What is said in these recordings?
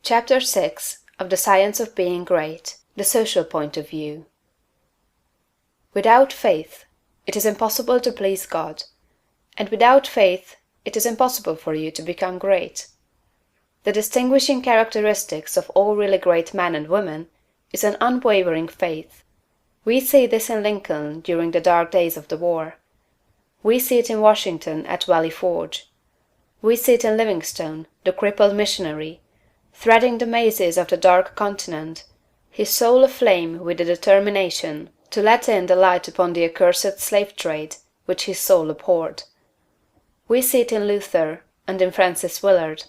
Chapter 6 of the Science of Being Great, the Social Point of View. Without faith, it is impossible to please God, and without faith, it is impossible for you to become great. The distinguishing characteristics of all really great men and women is an unwavering faith. We see this in Lincoln during the dark days of the war. We see it in Washington at Valley Forge. We see it in Livingstone, the crippled missionary, threading the mazes of the dark continent, his soul aflame with the determination to let in the light upon the accursed slave trade which his soul abhorred. We see it in Luther and in Francis Willard,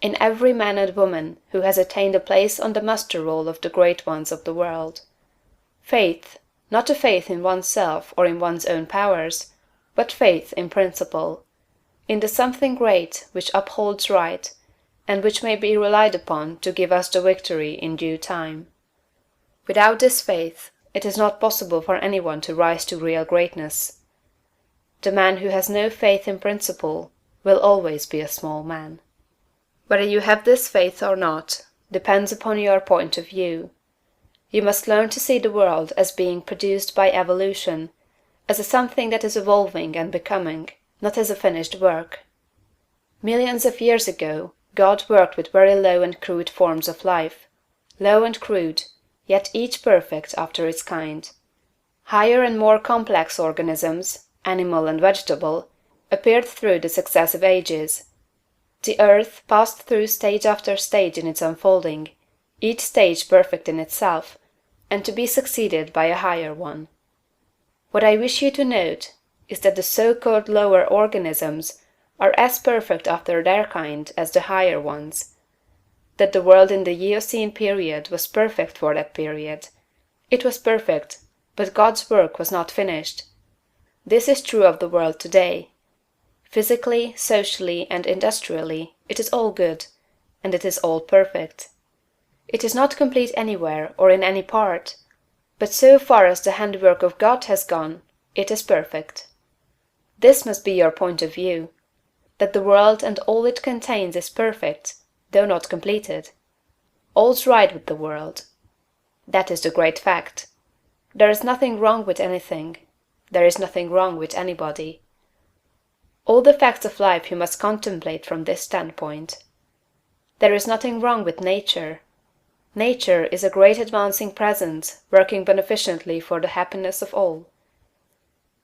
in every man and woman who has attained a place on the muster roll of the great ones of the world. Faith, not a faith in oneself or in one's own powers, but faith in principle, in the something great which upholds right, and which may be relied upon to give us the victory in due time. Without this faith, it is not possible for anyone to rise to real greatness. The man who has no faith in principle will always be a small man. Whether you have this faith or not depends upon your point of view. You must learn to see the world as being produced by evolution, as a something that is evolving and becoming, not as a finished work. Millions of years ago, God worked with very low and crude forms of life, low and crude, yet each perfect after its kind. Higher and more complex organisms, animal and vegetable, appeared through the successive ages. The earth passed through stage after stage in its unfolding, each stage perfect in itself, and to be succeeded by a higher one. What I wish you to note is that the so-called lower organisms are as perfect after their kind as the higher ones. That the world in the Eocene period was perfect for that period. It was perfect, but God's work was not finished. This is true of the world today. Physically, socially, and industrially, it is all good, and it is all perfect. It is not complete anywhere or in any part, but so far as the handiwork of God has gone, it is perfect. This must be your point of view, that the world and all it contains is perfect, though not completed. All's right with the world. That is the great fact. There is nothing wrong with anything. There is nothing wrong with anybody. All the facts of life you must contemplate from this standpoint. There is nothing wrong with nature. Nature is a great advancing presence working beneficently for the happiness of all.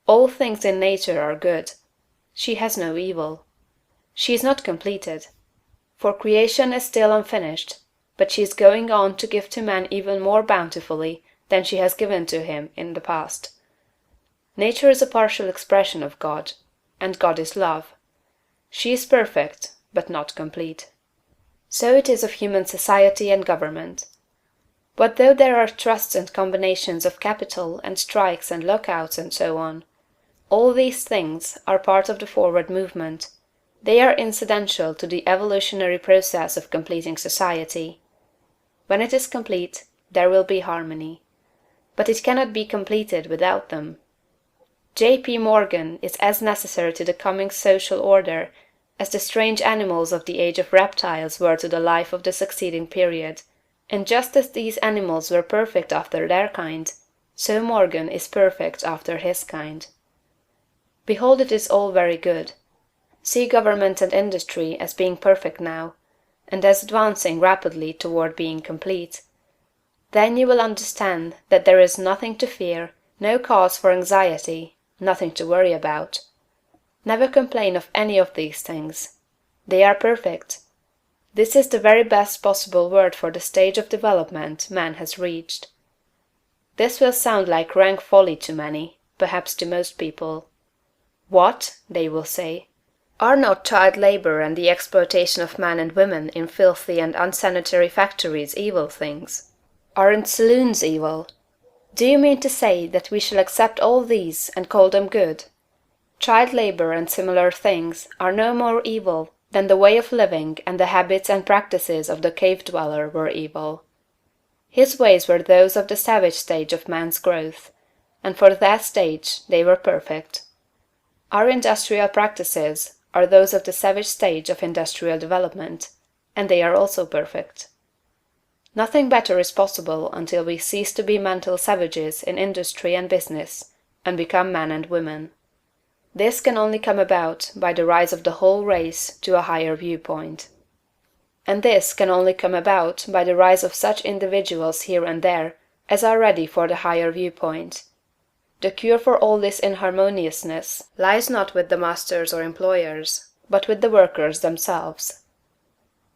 All things in nature are good. She has no evil. She is not completed, for creation is still unfinished, but she is going on to give to man even more bountifully than she has given to him in the past. Nature is a partial expression of God, and God is love. She is perfect, but not complete. So it is of human society and government. What though there are trusts and combinations of capital and strikes and lockouts and so on? All these things are part of the forward movement. They are incidental to the evolutionary process of completing society. When it is complete, there will be harmony. But it cannot be completed without them. J.P. Morgan is as necessary to the coming social order as the strange animals of the age of reptiles were to the life of the succeeding period, and just as these animals were perfect after their kind, so Morgan is perfect after his kind. Behold, it is all very good. See government and industry as being perfect now, and as advancing rapidly toward being complete. Then you will understand that there is nothing to fear, no cause for anxiety, nothing to worry about. Never complain of any of these things. They are perfect. This is the very best possible word for the stage of development man has reached. This will sound like rank folly to many, perhaps to most people. What, they will say, are not child labor and the exploitation of men and women in filthy and unsanitary factories evil things? Aren't saloons evil? Do you mean to say that we shall accept all these and call them good? Child labor and similar things are no more evil than the way of living and the habits and practices of the cave-dweller were evil. His ways were those of the savage stage of man's growth, and for that stage they were perfect. Our industrial practices are those of the savage stage of industrial development, and they are also perfect. Nothing better is possible until we cease to be mental savages in industry and business, and become men and women. This can only come about by the rise of the whole race to a higher viewpoint. And this can only come about by the rise of such individuals here and there as are ready for the higher viewpoint. The cure for all this inharmoniousness lies not with the masters or employers, but with the workers themselves.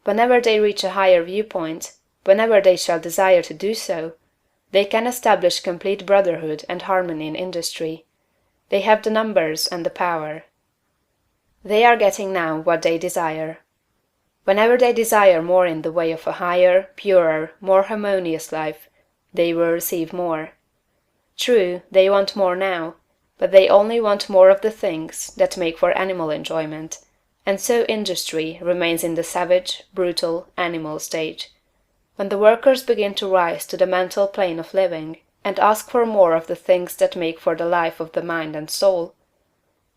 Whenever they reach a higher viewpoint, whenever they shall desire to do so, they can establish complete brotherhood and harmony in industry. They have the numbers and the power. They are getting now what they desire. Whenever they desire more in the way of a higher, purer, more harmonious life, they will receive more. True, they want more now, but they only want more of the things that make for animal enjoyment, and so industry remains in the savage, brutal, animal stage. When the workers begin to rise to the mental plane of living, and ask for more of the things that make for the life of the mind and soul,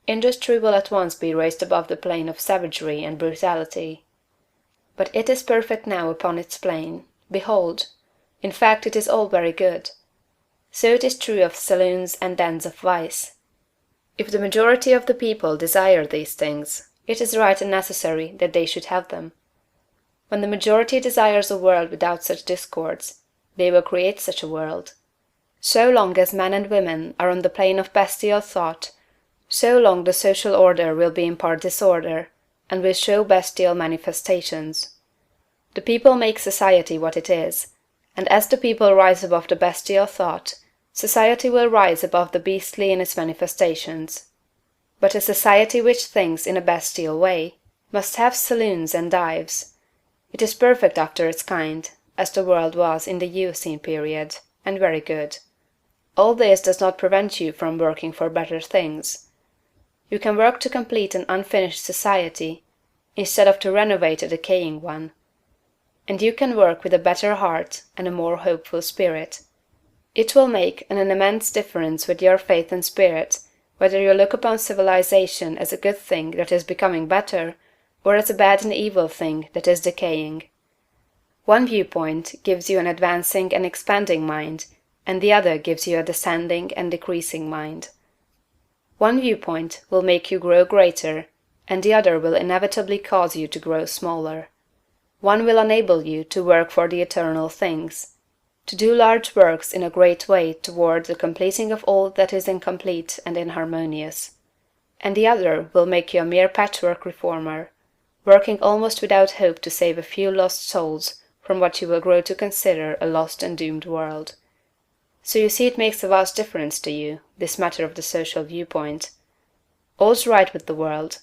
industry will at once be raised above the plane of savagery and brutality. But it is perfect now upon its plane. Behold! In fact, it is all very good. So it is true of saloons and dens of vice. If the majority of the people desire these things, it is right and necessary that they should have them. When the majority desires a world without such discords, they will create such a world. So long as men and women are on the plane of bestial thought, so long the social order will be in part disorder, and will show bestial manifestations. The people make society what it is, and as the people rise above the bestial thought, society will rise above the beastly in its manifestations. But a society which thinks in a bestial way must have saloons and dives. It is perfect after its kind, as the world was in the Eocene period, and very good. All this does not prevent you from working for better things. You can work to complete an unfinished society, instead of to renovate a decaying one. And you can work with a better heart and a more hopeful spirit. It will make an immense difference with your faith and spirit, whether you look upon civilization as a good thing that is becoming better, or as a bad and evil thing that is decaying. One viewpoint gives you an advancing and expanding mind, and the other gives you a descending and decreasing mind. One viewpoint will make you grow greater, and the other will inevitably cause you to grow smaller. One will enable you to work for the eternal things, to do large works in a great way toward the completing of all that is incomplete and inharmonious, and the other will make you a mere patchwork reformer, working almost without hope to save a few lost souls from what you will grow to consider a lost and doomed world. So you see it makes a vast difference to you, this matter of the social viewpoint. All's right with the world.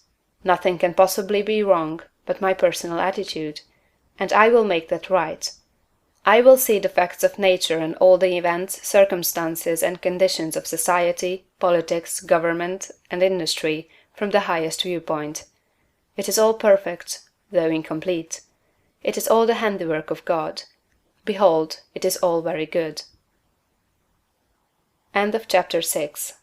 Nothing can possibly be wrong but my personal attitude, and I will make that right. I will see the facts of nature and all the events, circumstances, and conditions of society, politics, government, and industry from the highest viewpoint. It is all perfect, though incomplete. It is all the handiwork of God. Behold, it is all very good. End of chapter 6.